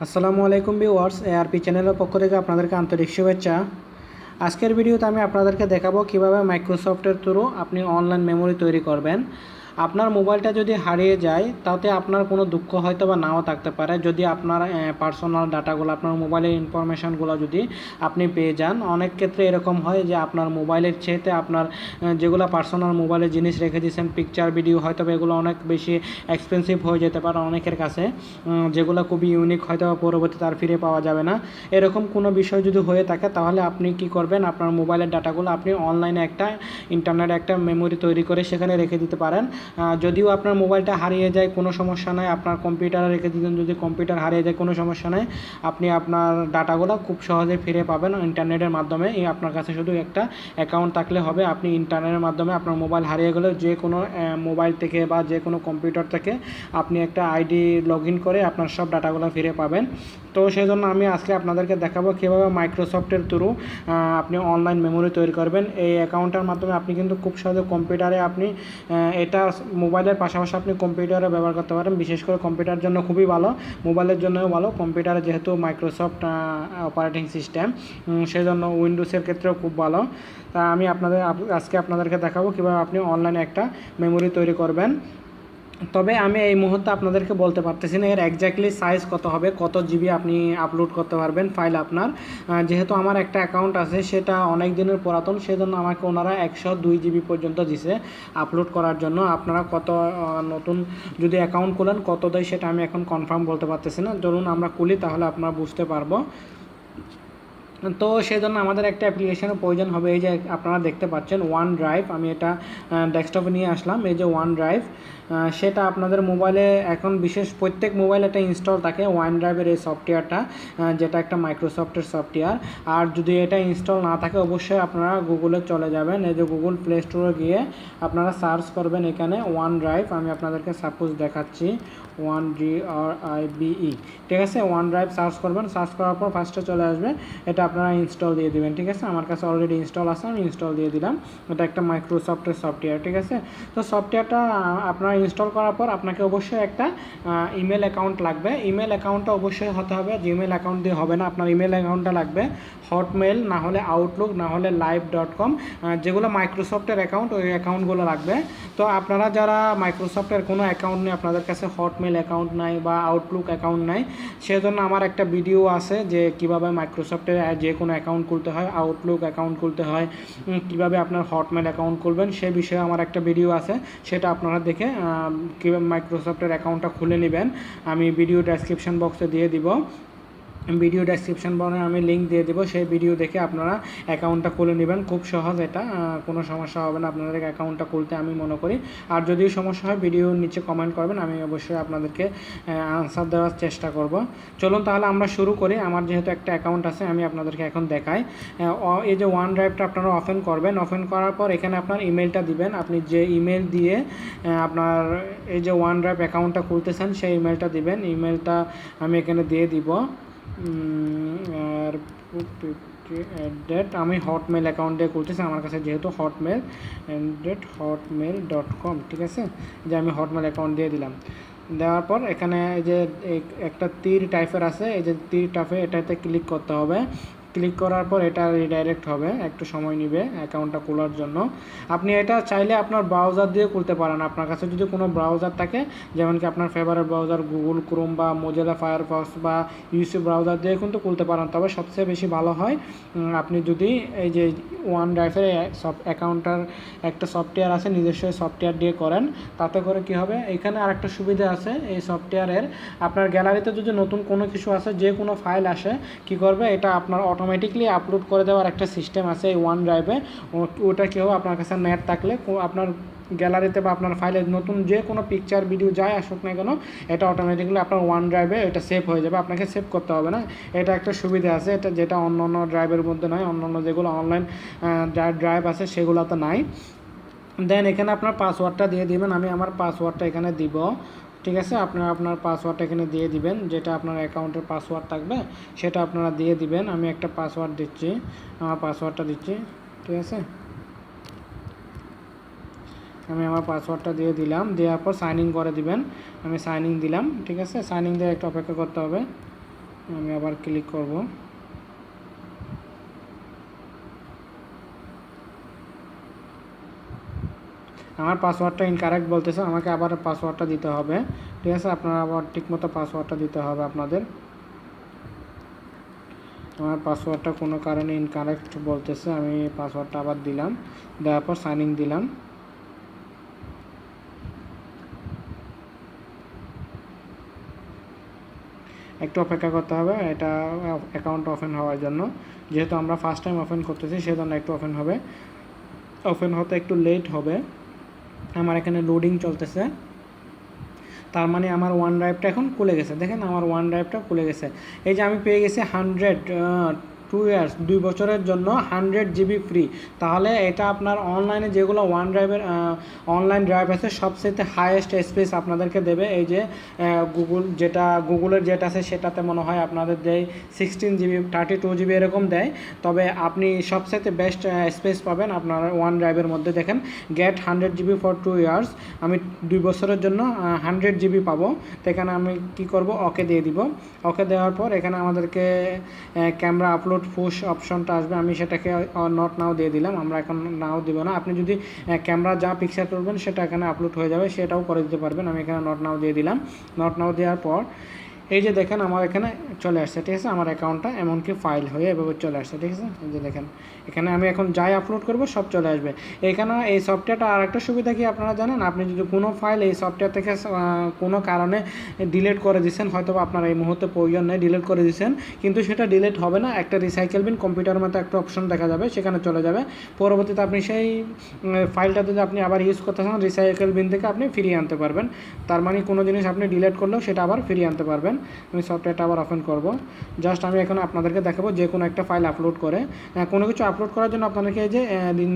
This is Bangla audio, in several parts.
আসসালামু আলাইকুম ভিউয়ার্স, এআরপি চ্যানেলের পক্ষ থেকে আপনাদেরকে আন্তরিক শুভেচ্ছা। আজকের ভিডিওতে আমি আপনাদেরকে দেখাবো কিভাবে মাইক্রোসফটের থ্রু আপনি অনলাইন মেমোরি তৈরি করবেন। আপনার মোবাইলটা যদি হারিয়ে যায় তাতে আপনার কোনো দুঃখ হয়তো বা নাও থাকতে পারে, যদি আপনার পার্সোনাল ডাটাগুলো, আপনার মোবাইলের ইনফরমেশানগুলো যদি আপনি পেয়ে যান। অনেক ক্ষেত্রে এরকম হয় যে আপনার মোবাইলের চেয়েতে আপনার যেগুলো পার্সোনাল মোবাইলে জিনিস রেখে দিয়েছেন, পিকচার ভিডিও, হয়তো বা এগুলো অনেক বেশি এক্সপেন্সিভ হয়ে যেতে পারে অনেকের কাছে, যেগুলো খুবই ইউনিক, হয়তো পরবর্তীতে আর ফিরে পাওয়া যাবে না। এরকম কোনো বিষয় যদি হয়ে থাকে তাহলে আপনি কি করবেন, আপনার মোবাইলের ডাটাগুলো আপনি অনলাইনে একটা ইন্টারনেটে একটা মেমোরি তৈরি করে সেখানে রেখে দিতে পারেন। যদিও আপনার মোবাইলটা হারিয়ে যায় কোনো সমস্যা নাই, আপনার কম্পিউটারে রেখে দিতেন, যদি কম্পিউটার হারিয়ে যায় কোনো সমস্যা নাই, আপনি আপনার ডাটাগুলো খুব সহজে ফিরে পাবেন ইন্টারনেটের মাধ্যমে। আপনার কাছে শুধু একটা অ্যাকাউন্ট থাকলে হবে। আপনি ইন্টারনেটের মাধ্যমে আপনার মোবাইল হারিয়ে গেলেও যে কোনো মোবাইল থেকে বা যে কোনো কম্পিউটার থেকে আপনি একটা আইডি লগ ইন করে আপনার সব ডাটাগুলো ফিরে পাবেন। তো সেই জন্য আমি আজকে আপনাদেরকে দেখাবো কীভাবে মাইক্রোসফটের থ্রু আপনি অনলাইন মেমোরি তৈরি করবেন। এই অ্যাকাউন্টের মাধ্যমে আপনি কিন্তু খুব সহজে কম্পিউটারে আপনি এটা মোবাইলের পাশাপাশি আপনি কম্পিউটারে ব্যবহার করতে পারেন। বিশেষ করে কম্পিউটারের জন্য খুবই ভালো, মোবাইলের জন্যও ভালো। কম্পিউটারে যেহেতু মাইক্রোসফট অপারেটিং সিস্টেম, সেই জন্য উইন্ডোজের ক্ষেত্রেও খুব ভালো। তা আমি আজকে আপনাদেরকে দেখাবো কীভাবে আপনি অনলাইনে একটা মেমোরি তৈরি করবেন। তবে আমি এই মুহূর্তে আপনাদেরকে বলতে পারতেছি না এর এক্স্যাক্টলি সাইজ কত হবে, কত জিবি আপনি আপলোড করতে পারবেন ফাইল আপনার। যেহেতু আমার একটা অ্যাকাউন্ট আছে, সেটা অনেক দিনের পুরাতন, সেজন্য আমাকে ওনারা 102 জিবি পর্যন্ত দিছে আপলোড করার জন্য। আপনারা কত নতুন যদি অ্যাকাউন্ট খোলেন কত দেয় সেটা আমি এখন কনফার্ম বলতে পারতেছি না। ধরুন আমরা খুলি তাহলে আপনারা বুঝতে পারবো। তো সেই জন্য আমাদের একটা অ্যাপ্লিকেশনের প্রয়োজন হবে। এই যে আপনারা দেখতে পাচ্ছেন ওয়ান ড্রাইভ, আমি এটা ডেস্কটপে নিয়ে আসলাম। এই যে ওয়ান ড্রাইভ, সেটা আপনাদের মোবাইলে এখন প্রত্যেক মোবাইলে একটা ইনস্টল থাকে ওয়ান ড্রাইভের এই সফটওয়্যারটা, যেটা একটা মাইক্রোসফটের সফটওয়্যার। আর যদি এটা ইনস্টল না থাকে অবশ্যই আপনারা গুগলে চলে যাবেন। এই যে গুগল প্লে স্টোরে গিয়ে আপনারা সার্চ করবেন এখানে ওয়ান ড্রাইভ। আমি আপনাদেরকে সাপোজ দেখাচ্ছি, OneDrive, ঠিক আছে। ওয়ান ড্রাইভ সার্চ করবেন, সার্চ করার পর ফার্স্টে চলে আসবে, এটা আপনারা ইনস্টল দিয়ে দেবেন। ঠিক আছে, আমার কাছে অলরেডি ইনস্টল আছে, আমি ইনস্টল দিয়ে দিলাম। এটা একটা মাইক্রোসফটের সফটওয়্যার। ঠিক আছে, তো সফটওয়্যারটা আপনারা ইনস্টল করার পর আপনাকে অবশ্যই একটা ইমেল অ্যাকাউন্ট লাগবে। ইমেল অ্যাকাউন্টটা অবশ্যই হতে হবে, জিমেল অ্যাকাউন্ট দিয়ে হবে না, আপনার ইমেল অ্যাকাউন্টটা লাগবে। হটমেল না হলে আউটলুক না হলে live.com, যেগুলো মাইক্রোসফটের অ্যাকাউন্ট, ওই অ্যাকাউন্টগুলো লাগবে। তো আপনারা যারা মাইক্রোসফটের কোনো অ্যাকাউন্ট নেই, আপনাদের কাছে হটমেল অ্যাকাউন্ট নাই বা আউটলুক অ্যাকাউন্ট নাই, সেজন্য আমার একটা ভিডিও আছে যে কিভাবে মাইক্রোসফটের যে কোনো অ্যাকাউন্ট খুলতে হয়, আউটলুক অ্যাকাউন্ট খুলতে হয়, কিভাবে আপনার হটমেল অ্যাকাউন্ট খুলবেন সে বিষয়ে আমার একটা ভিডিও আছে। সেটা আপনারা দেখে কীভাবে মাইক্রোসফটের অ্যাকাউন্টটা খুলে নেবেন আমি ভিডিও ডেসক্রিপশন বক্সে দিয়ে দিব। ভিডিও ডেসক্রিপশন বক্সে আমি লিঙ্ক দিয়ে দেবো, সেই ভিডিও দেখে আপনারা অ্যাকাউন্টটা খুলে নেবেন। খুব সহজ, এটা কোনো সমস্যা হবে না আপনাদের অ্যাকাউন্টটা খুলতে আমি মনে করি। আর যদিও সমস্যা হয় ভিডিওর নিচে কমেন্ট করবেন, আমি অবশ্যই আপনাদেরকে আনসার দেওয়ার চেষ্টা করব। চলুন তাহলে আমরা শুরু করি। আমার যেহেতু একটা অ্যাকাউন্ট আছে আমি আপনাদেরকে এখন দেখাই। এই যে ওয়ান ড্রাইভটা আপনারা ওপেন করবেন, ওপেন করার পর এখানে আপনার ইমেলটা দিবেন। আপনি যে ইমেল দিয়ে আপনার এই যে ওয়ান ড্রাইভ অ্যাকাউন্টটা খুলতেছেন সেই ইমেলটা দিবেন। ইমেলটা আমি এখানে দিয়ে দিব। আর আমি হটমেল অ্যাকাউন্ট দিয়ে করতেছি, আমার কাছে যেহেতু hotmail@hotmail.com, ঠিক আছে, যে আমি হটমেল অ্যাকাউন্ট দিয়ে দিলাম। দেওয়ার পর এখানে এই যে একটা তীর টাইপের আছে, এই যে তীর টাইপে এটাতে ক্লিক করতে হবে। ক্লিক করার পর এটা রিডাইরেক্ট হবে, একটু সময় নেবে অ্যাকাউন্টটা খোলার জন্য। আপনি এটা চাইলে আপনার ব্রাউজার দিয়ে খুলতে পারেন। আপনার কাছে যদি কোনো ব্রাউজার থাকে, যেমন কি আপনার ফেভারিট ব্রাউজার গুগল ক্রোম বা মোজিলা ফায়ারফক্স বা ইউসি ব্রাউজার দিয়ে কিন্তু খুলতে পারেন। তবে সবচেয়ে বেশি ভালো হয় আপনি যদি এই যে ওয়ান ড্রাইভের অ্যাকাউন্টার একটা সফটওয়্যার আছে, নিজস্ব সফটওয়্যার দিয়ে করেন। তাতে করে কি হবে, এখানে আরেকটা সুবিধা আছে এই সফটওয়্যারের, আপনার গ্যালারিতে যদি নতুন কোনো কিছু আসে, যে কোনো ফাইল আসে, কি করবে, এটা আপনার অটোমেটিকলি আপলোড করে দেওয়ার একটা সিস্টেম আছে এই ওয়ান ড্রাইভে। ওটা কি হবে, আপনার কাছে নেট থাকলে আপনার গ্যালারিতে বা আপনার ফাইলে নতুন যে কোনো পিকচার ভিডিও যাই আসুক না কেন, এটা অটোমেটিকলি আপনার ওয়ান ড্রাইভে এটা সেভ হয়ে যাবে, আপনাকে সেভ করতে হবে না। এটা একটা সুবিধা আছে, এটা যেটা অন্য অন্য ড্রাইভের মধ্যে নয়, অন্য অন্য যেগুলো অনলাইন ড্রাইভ আছে সেগুলোতে নাই। দেন এখানে আপনার পাসওয়ার্ডটা দিয়ে দিবেন। আমি আমার পাসওয়ার্ডটা এখানে দিব। ঠিক আছে, আপনারা আপনার পাসওয়ার্ডটা এখানে দিয়ে দিবেন, যেটা আপনার অ্যাকাউন্টের পাসওয়ার্ড থাকবে সেটা আপনারা দিয়ে দিবেন। আমি একটা পাসওয়ার্ড দিচ্ছি, আমার পাসওয়ার্ডটা দিচ্ছি। ঠিক আছে, আমি আমার পাসওয়ার্ডটা দিয়ে দিলাম। দেওয়ার পর সাইন ইন করে দিবেন। আমি সাইন ইন দিলাম। ঠিক আছে, সাইন ইন দিয়ে একটু অপেক্ষা করতে হবে। আমি আবার ক্লিক করব। আমার পাসওয়ার্ডটা ইনকারেক্ট বলতেছে, আমাকে আবার পাসওয়ার্ডটা দিতে হবে। ঠিক আছে, আপনারা আবার ঠিকমতো পাসওয়ার্ডটা দিতে হবে আপনাদের। আমার পাসওয়ার্ডটা কোনো কারণে ইনকারেক্ট বলতেছে, আমি পাসওয়ার্ডটা আবার দিলাম, দেওয়ার পর সাইন ইন দিলাম। একটু অপেক্ষা করতে হবে এটা অ্যাকাউন্ট ওপেন হওয়ার জন্য। যেহেতু আমরা ফার্স্ট টাইম ওপেন করতেছি সেজন্য একটু ওপেন হতে একটু লেট হবে। আমার এখানে লোডিং চলতেছে, তার মানে আমার ওয়ান ড্রাইভটা এখন খুলে গেছে। দেখেন আমার ওয়ান ড্রাইভটা খুলে গেছে। এই যে আমি পেয়ে গেছি 2 ইয়ার্স 2 বছরের জন্য 100 জিবি ফ্রি। তাহলে এটা আপনার অনলাইনে যেগুলো ওয়ান ড্রাইভের অনলাইন ড্রাইভ আছে সবচেয়ে হাইয়েস্ট স্পেস আপনাদেরকে দেবে। এই যে গুগলের যেটা আছে সেটাতে মনে হয় আপনাদের দেয় 16 জিবি 32 জিবি এরকম দেয়। তবে আপনি সবচেয়ে বেস্ট স্পেস পাবেন আপনার ওয়ান ড্রাইভের মধ্যে। দেখেন গেট 100 জিবি ফর 2 ইয়ার্স, আমি 2 বছরের জন্য 100 জিবি পাবো। তো এখানে আমি কি করব, ওকে দিয়ে দিব। ওকে দেওয়ার পর এখানে আমাদেরকে ক্যামেরা আপলোড পুশ অপশনটা আসবে, আমি সেটাকে নট নাও দিয়ে দিলাম। আমরা এখন নাও দিব না, আপনি যদি ক্যামেরা যা পিকচার করবেন সেটা এখানে আপলোড হয়ে যাবে, সেটাও করে দিতে পারবেন। আমি এখানে নট নাও দিয়ে দিলাম। নট নাও দেওয়ার পর এই যে দেখেন আমার এখানে চলে আসছে। ঠিক আছে, আমার অ্যাকাউন্টটা এমনকি ফাইল হয়ে এভাবে চলে আসছে। ঠিক আছে, এই যে দেখেন এখানে আমি এখন যাই আপলোড করব সব চলে আসবে। এখানে এই সফটওয়্যারটা আর একটা সুবিধা কি আপনারা জানেন, আপনি যদি কোনো ফাইল এই সফটওয়্যার থেকে কোনো কারণে ডিলিট করে দিচ্ছেন, হয়তো আপনার এই মুহূর্তে প্রয়োজন নেই, ডিলিট করে দিচ্ছেন, কিন্তু সেটা ডিলিট হবে না। একটা রিসাইকেল বিন কম্পিউটারের মতো একটা অপশন দেখা যাবে, সেখানে চলে যাবে। পরবর্তীতে আপনি সেই ফাইলটা যদি আপনি আবার ইউজ করতে চান রিসাইকেল বিন থেকে আপনি ফিরিয়ে আনতে পারবেন। তার মানে কোনো জিনিস আপনি ডিলিট করলেও সেটা আবার ফিরিয়ে আনতে পারবেন। আমি সফটওয়্যারটা আবার ওপেন করব। জাস্ট আমি এখন আপনাদেরকে দেখাবো যে কোনো একটা ফাইল আপলোড করে। কোনো কিছু আপলোড করার জন্য আপনাদেরকে এই যে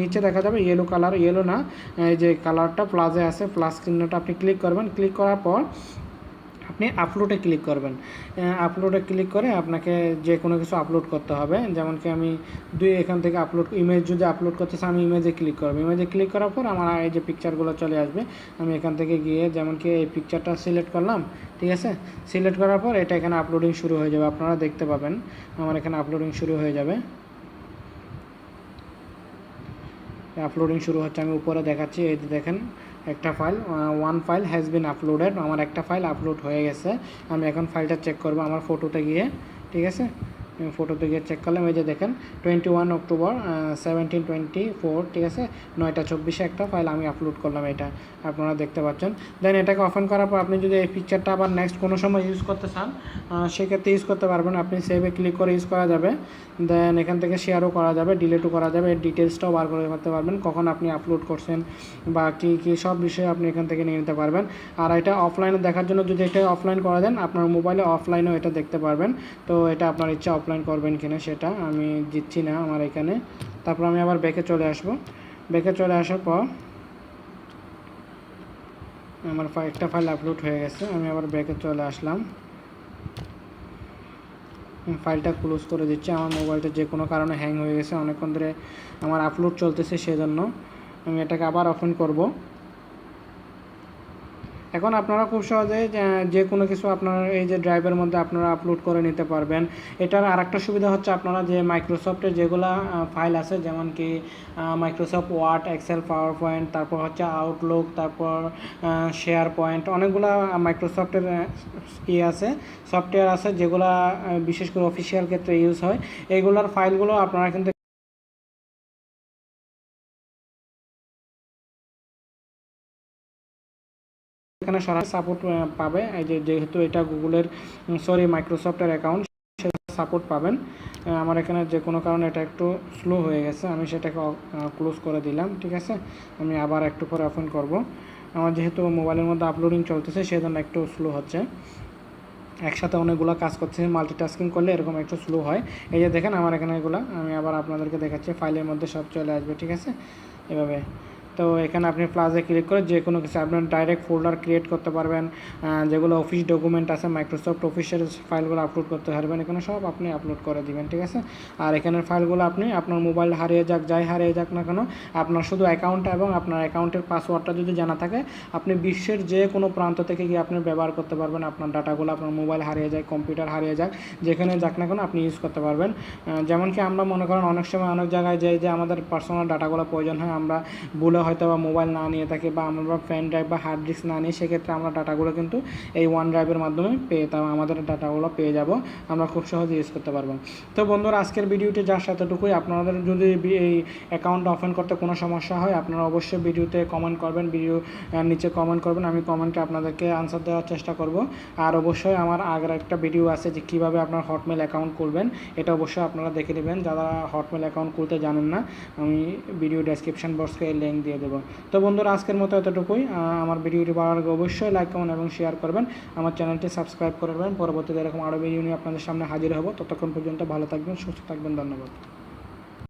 নিচে দেখা যাবে ইয়েলো কালার, ইয়েলো না, এই যে কালারটা প্লাসে আছে, প্লাস চিহ্নটা আপনি ক্লিক করবেন। ক্লিক করার পর আপনি আপলোডে ক্লিক করবেন। আপলোডে ক্লিক করে আপনাকে যে কোনো কিছু আপলোড করতে হবে। যেমন কি আমি এখান থেকে ইমেজ যদি আপলোড করতে চাই আমি ইমেজে ক্লিক করব। ইমেজে ক্লিক করার পর আমার এই যে পিকচারগুলো চলে আসবে। আমি এখান থেকে গিয়ে যেমন কি এই পিকচারটা সিলেক্ট করলাম। ঠিক আছে, সিলেক্ট করার পর এটা এখানে আপলোডিং শুরু হয়ে যাবে, আপনারা দেখতে পাবেন আমার এখানে আপলোডিং শুরু হয়ে যাবে। আপলোডিং শুরু হচ্ছে, আমি উপরে দেখাচ্ছি। এই যে দেখেন একটা file, one file has been uploaded, আমার একটা ফাইল আপলোড হয়ে গেছে। আমি এখন ফাইলটা চেক করব আমার ফটোতে গিয়ে। ঠিক আছে, ফটোতে গিয়ে চেক করলাম। এই যে দেখেন 21 অক্টোবর 1724, ঠিক আছে 9টা 24 একটা ফাইল আমি আপলোড করলাম, এটা আপনারা দেখতে পাচ্ছেন। দেন এটাকে ওপেন করার পর আপনি যদি এই পিকচারটা আবার নেক্সট কোনো সময় ইউজ করতে চান সেক্ষেত্রে ইউজ করতে পারবেন। আপনি সেভে ক্লিক করে ইউজ করা যাবে। দেন এখান থেকে শেয়ারও করা যাবে, ডিলিটও করা যাবে, এর ডিটেলসটাও বার করে করতে পারবেন, কখন আপনি আপলোড করছেন বা কী কী সব বিষয়ে আপনি এখান থেকে নিয়ে নিতে পারবেন। আর এটা অফলাইনে দেখার জন্য যদি এটা অফলাইন করা দেন আপনার মোবাইলে অফলাইনেও এটা দেখতে পারবেন। তো এটা আপনার ইচ্ছা অফলাইন করবেন কিনা সেটা, আমি দিচ্ছি না আমার এখানে। তারপর আমি আবার ব্যাকে চলে আসব। ব্যাকে চলে আসার পর আমার একটা ফাইল আপলোড হয়ে গেছে, আমি আবার ব্যাকে চলে আসলাম। ফাইলটা ক্লোজ করে দিচ্ছি। আমার মোবাইলটা যে কোনো কারণে হ্যাং হয়ে গেছে, অনেকক্ষণ ধরে আমার আপলোড চলতেছে, সেজন্য আমি এটাকে আবার ওপেন করব। এখন আপনারা খুব সহজে যে কোনো কিছু আপনার এই যে ড্রাইভের মধ্যে আপনারা আপলোড করে নিতে পারবেন। এটার আরেকটা সুবিধা হচ্ছে আপনারা যে মাইক্রোসফটের যেগুলো ফাইল আছে, যেমন কি Microsoft Word, Excel, PowerPoint, তারপর হচ্ছে আউটলুক, তারপর শেয়ার পয়েন্ট, অনেকগুলো মাইক্রোসফটের আছে, সফটওয়্যার আছে যেগুলো বিশেষ করে অফিসিয়াল ক্ষেত্রে ইউজ হয়। এইগুলোর ফাইলগুলো আপনারা কিন্তু এখানে সরাসরি সাপোর্ট পাবে। এই যেহেতু এটা গুগলের মাইক্রোসফটের অ্যাকাউন্ট, সেটা সাপোর্ট পাবেন। আমার এখানে যে কোনো কারণে এটা একটু স্লো হয়ে গেছে, আমি সেটাকে ক্লোজ করে দিলাম। ঠিক আছে, আমি আবার একটু পরে ওপেন করব। আমার যেহেতু মোবাইলের মধ্যে আপলোডিং চলতেছে সেজন্য একটু স্লো হচ্ছে, একসাথে অনেকগুলো কাজ করছে, মাল্টিটাস্কিং করলে এরকম একটু স্লো হয়। এই যে দেখেন আমার এখানে এগুলো আমি আবার আপনাদেরকে দেখাচ্ছি, ফাইলের মধ্যে সব চলে আসবে। ঠিক আছে, এভাবে তো এখানে আপনি প্লাসে ক্লিক করে যে কোনো কিছু আপনার ডাইরেক্ট ফোল্ডার ক্রিয়েট করতে পারবেন, যেগুলো অফিস ডকুমেন্ট আছে মাইক্রোসফট অফিসের ফাইলগুলো আপলোড করতে পারবেন, এখানে সব আপনি আপলোড করে দিবেন, ঠিক আছে। আর এখানের ফাইলগুলো আপনি আপনার মোবাইল হারিয়ে যাক যাই হারিয়ে যাক না কেন, আপনার শুধু অ্যাকাউন্টটা এবং আপনার অ্যাকাউন্টের পাসওয়ার্ডটা যদি জানা থাকে, আপনি বিশ্বের যে কোনো প্রান্ত থেকে গিয়ে আপনি ব্যবহার করতে পারবেন। আপনার ডাটাগুলো আপনার মোবাইল হারিয়ে যায়, কম্পিউটার হারিয়ে যাক, যেখানে যাক না কেন আপনি ইউজ করতে পারবেন। যেমন কি আমরা মনে করেন অনেক সময় অনেক জায়গায় যাই যে আমাদের পার্সোনাল ডাটাগুলো প্রয়োজন হয়, আমরা ভুলে হয়তো বা মোবাইল না নিয়ে থাকি বা আমরা পেন ড্রাইভ বা হার্ড ডিস্ক না নিই, সেক্ষেত্রে আমরা ডাটাগুলো কিন্তু এই ওয়ান ড্রাইভের মাধ্যমে পেয়ে আমাদের ডাটাগুলো পেয়ে যাব, আমরা খুব সহজে ইউজ করতে পারবো। তো বন্ধুরা আজকের ভিডিওটি যার সাথেটুকুই, আপনাদের যদি এই অ্যাকাউন্ট ওপেন করতে কোনো সমস্যা হয় আপনারা অবশ্যই ভিডিওতে কমেন্ট করবেন, ভিডিও নিচে কমেন্ট করবেন, আমি কমেন্টে আপনাদেরকে আনসার দেওয়ার চেষ্টা করব। আর অবশ্যই আমার আগের একটা ভিডিও আছে যে কীভাবে আপনার হটমেল অ্যাকাউন্ট খুলবেন, এটা অবশ্যই আপনারা দেখে নেবেন। যারা হটমেল অ্যাকাউন্ট খুলতে জানেন না, আমি ভিডিও ডেসক্রিপশন বক্সে লিঙ্ক দিয়ে দেবো। তো বন্ধুরা আজকের মতো এতটুকুই। আমার ভিডিওটি ভালো লাগলে অবশ্যই লাইক কমেন্ট এবং শেয়ার করবেন, আমার চ্যানেলটি সাবস্ক্রাইব করবেন। পরবর্তীতে এরকম আরও ভিডিও নিয়ে আপনাদের সামনে হাজির হব। ততক্ষণ পর্যন্ত ভালো থাকবেন, সুস্থ থাকবেন, ধন্যবাদ।